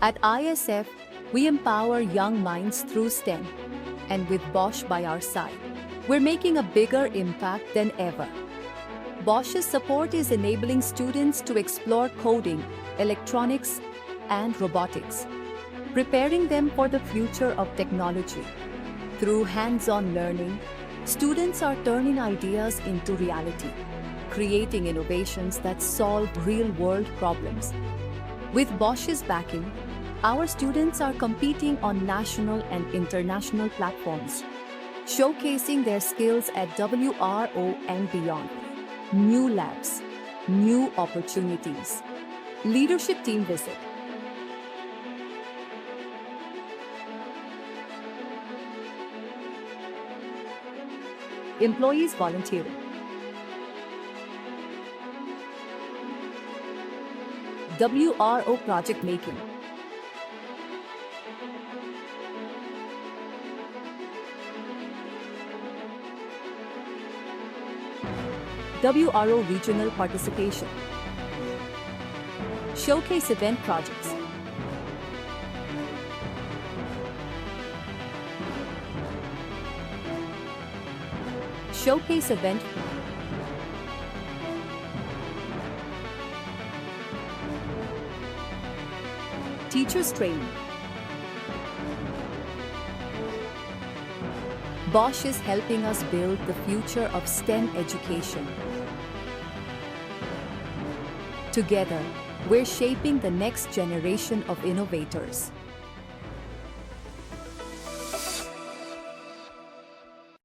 At ISF, we empower young minds through STEM, and with Bosch by our side, we're making a bigger impact than ever. Bosch's support is enabling students to explore coding, electronics, and robotics, preparing them for the future of technology. Through hands-on learning, students are turning ideas into reality, creating innovations that solve real-world problems. With Bosch's backing, our students are competing on national and international platforms, showcasing their skills at WRO and beyond. New labs, new opportunities. Leadership team visit. Employees volunteering. WRO project making. WRO regional participation. Showcase event projects. Showcase event. Teachers training. Bosch is helping us build the future of STEM education. Together, we're shaping the next generation of innovators.